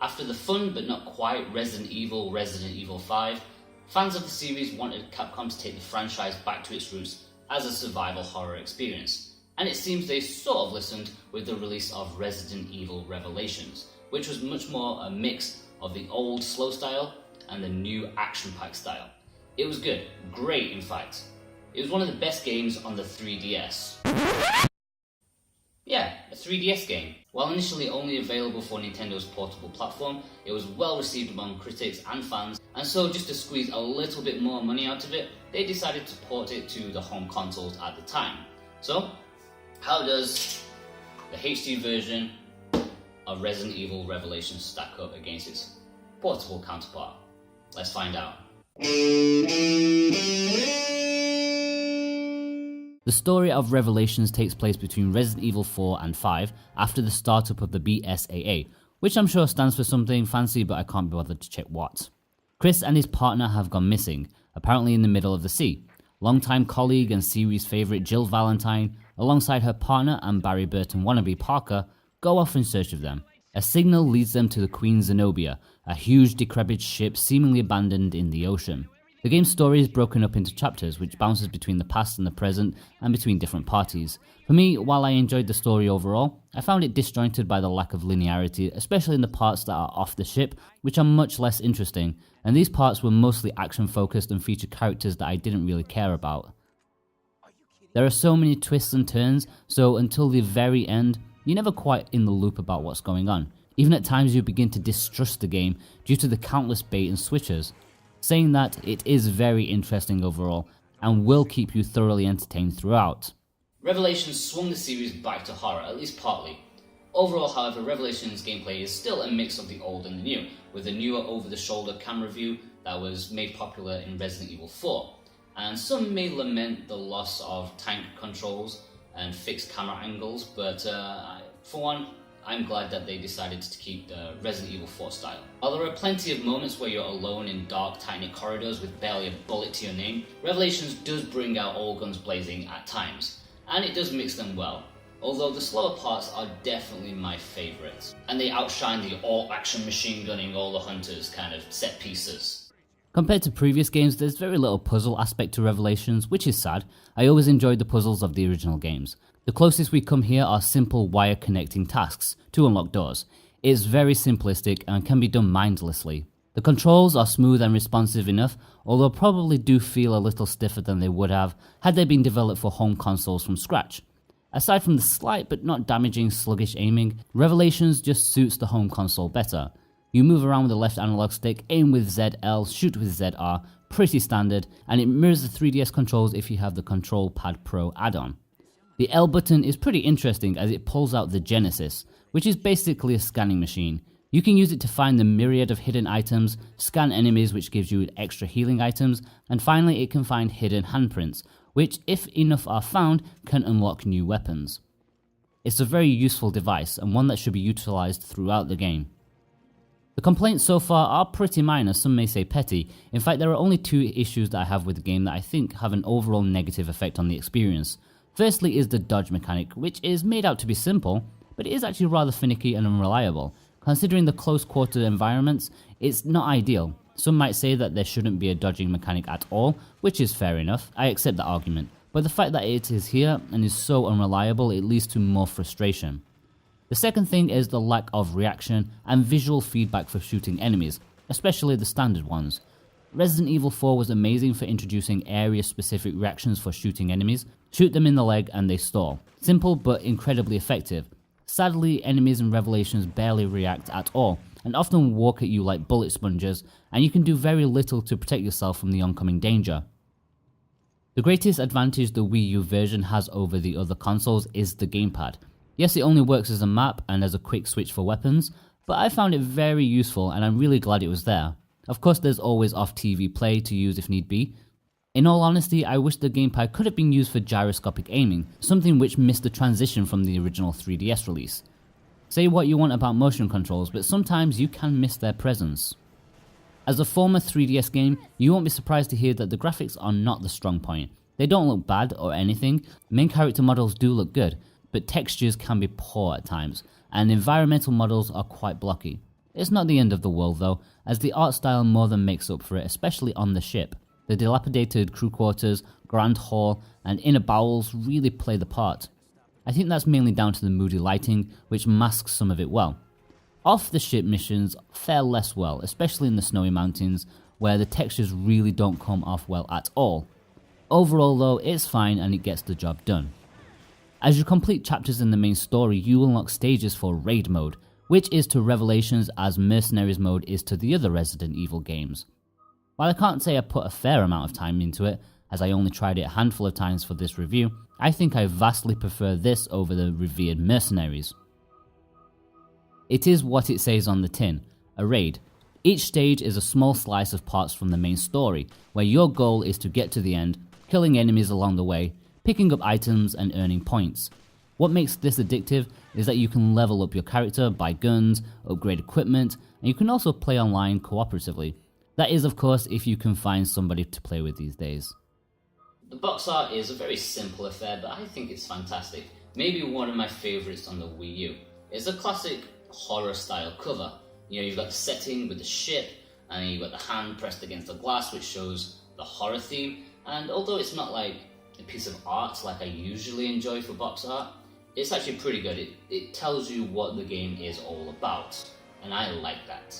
After the fun but not quite Resident Evil 5, fans of the series wanted Capcom to take the franchise back to its roots as a survival horror experience, and it seems they sort of listened with the release of Resident Evil Revelations, which was much more a mix of the old slow style and the new action-packed style. It was good, great in fact. It was one of the best games on the 3DS. Yeah, a 3DS game. While initially only available for Nintendo's portable platform, it was well received among critics and fans, and so just to squeeze a little bit more money out of it, they decided to port it to the home consoles at the time. So, how does the HD version of Resident Evil Revelations stack up against its portable counterpart? Let's find out. The story of Revelations takes place between Resident Evil 4 and 5 after the startup of the BSAA, which I'm sure stands for something fancy but I can't be bothered to check what. Chris and his partner have gone missing, apparently in the middle of the sea. Longtime colleague and series favourite Jill Valentine, alongside her partner and Barry Burton wannabe Parker, go off in search of them. A signal leads them to the Queen Zenobia, a huge decrepit ship seemingly abandoned in the ocean. The game's story is broken up into chapters which bounces between the past and the present and between different parties. For me, while I enjoyed the story overall, I found it disjointed by the lack of linearity, especially in the parts that are off the ship, which are much less interesting, and these parts were mostly action focused and featured characters that I didn't really care about. There are so many twists and turns, so until the very end, you're never quite in the loop about what's going on. Even at times you begin to distrust the game due to the countless bait and switches. Saying that, it is very interesting overall and will keep you thoroughly entertained throughout. Revelations swung the series back to horror, at least partly. Overall, however, Revelations gameplay is still a mix of the old and the new, with a newer over-the-shoulder camera view that was made popular in Resident Evil 4. And some may lament the loss of tank controls and fixed camera angles, but for one, I'm glad that they decided to keep the Resident Evil 4 style. While there are plenty of moments where you're alone in dark, tight-knit corridors with barely a bullet to your name, Revelations does bring out all guns blazing at times, and it does mix them well. Although the slower parts are definitely my favourites, and they outshine the all-action machine gunning all the hunters kind of set pieces. Compared to previous games, there's very little puzzle aspect to Revelations, which is sad. I always enjoyed the puzzles of the original games. The closest we come here are simple wire connecting tasks to unlock doors. It's very simplistic and can be done mindlessly. The controls are smooth and responsive enough, although probably do feel a little stiffer than they would have had they been developed for home consoles from scratch. Aside from the slight but not damaging sluggish aiming, Revelations just suits the home console better. You move around with the left analog stick, aim with ZL, shoot with ZR, pretty standard, and it mirrors the 3DS controls if you have the Control Pad Pro add-on. The L button is pretty interesting as it pulls out the Genesis, which is basically a scanning machine. You can use it to find the myriad of hidden items, scan enemies which gives you extra healing items, and finally it can find hidden handprints, which if enough are found can unlock new weapons. It's a very useful device and one that should be utilised throughout the game. The complaints so far are pretty minor, some may say petty. In fact, there are only two issues that I have with the game that I think have an overall negative effect on the experience. Firstly is the dodge mechanic, which is made out to be simple, but it is actually rather finicky and unreliable. Considering the close quarter environments, it's not ideal. Some might say that there shouldn't be a dodging mechanic at all, which is fair enough, I accept that argument. But the fact that it is here and is so unreliable, it leads to more frustration. The second thing is the lack of reaction and visual feedback for shooting enemies, especially the standard ones. Resident Evil 4 was amazing for introducing area-specific reactions for shooting enemies. Shoot them in the leg and they stall. Simple but incredibly effective. Sadly, enemies in Revelations barely react at all, and often walk at you like bullet sponges, and you can do very little to protect yourself from the oncoming danger. The greatest advantage the Wii U version has over the other consoles is the gamepad. Yes, it only works as a map and as a quick switch for weapons, but I found it very useful and I'm really glad it was there. Of course, there's always off-TV play to use if need be. In all honesty, I wish the gamepad could have been used for gyroscopic aiming, something which missed the transition from the original 3DS release. Say what you want about motion controls, but sometimes you can miss their presence. As a former 3DS game, you won't be surprised to hear that the graphics are not the strong point. They don't look bad or anything, main character models do look good, but textures can be poor at times, and environmental models are quite blocky. It's not the end of the world though, as the art style more than makes up for it, especially on the ship. The dilapidated crew quarters, grand hall, and inner bowels really play the part. I think that's mainly down to the moody lighting, which masks some of it well. Off the ship missions fare less well, especially in the snowy mountains, where the textures really don't come off well at all. Overall though, it's fine and it gets the job done. As you complete chapters in the main story, you unlock stages for Raid mode, which is to Revelations as Mercenaries mode is to the other Resident Evil games. While I can't say I put a fair amount of time into it, as I only tried it a handful of times for this review, I think I vastly prefer this over the revered Mercenaries. It is what it says on the tin, a raid. Each stage is a small slice of parts from the main story, where your goal is to get to the end, killing enemies along the way, picking up items and earning points. What makes this addictive is that you can level up your character, buy guns, upgrade equipment, and you can also play online cooperatively. That is of course if you can find somebody to play with these days. The box art is a very simple affair, but I think it's fantastic. Maybe one of my favourites on the Wii U. It's a classic horror style cover. You've got the setting with the ship, and you've got the hand pressed against the glass which shows the horror theme, and although it's not like a piece of art like I usually enjoy for box art, it's actually pretty good. It tells you what the game is all about, and I like that.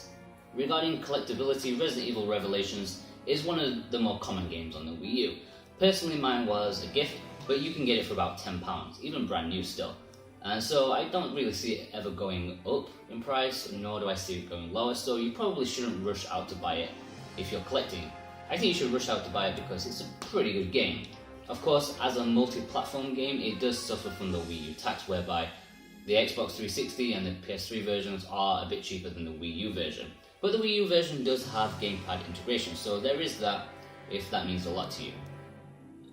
Regarding collectability, Resident Evil Revelations is one of the more common games on the Wii U. Personally, mine was a gift, but you can get it for about £10, even brand new still. And so I don't really see it ever going up in price, nor do I see it going lower, so you probably shouldn't rush out to buy it if you're collecting. I think you should rush out to buy it because it's a pretty good game. Of course, as a multi-platform game, it does suffer from the Wii U tax, whereby the Xbox 360 and the PS3 versions are a bit cheaper than the Wii U version. But the Wii U version does have gamepad integration, so there is that, if that means a lot to you.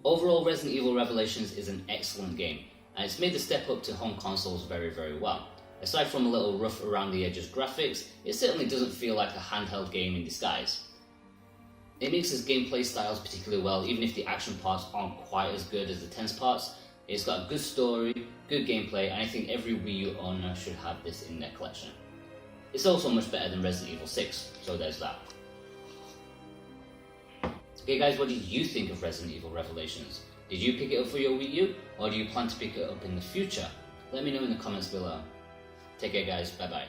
Overall, Resident Evil Revelations is an excellent game, and it's made the step up to home consoles very, very well. Aside from a little rough around the edges graphics, it certainly doesn't feel like a handheld game in disguise. It mixes gameplay styles particularly well, even if the action parts aren't quite as good as the tense parts. It's got a good story, good gameplay, and I think every Wii U owner should have this in their collection. It's also much better than Resident Evil 6, so there's that. Okay guys, what did you think of Resident Evil Revelations? Did you pick it up for your Wii U, or do you plan to pick it up in the future? Let me know in the comments below. Take care guys, bye bye.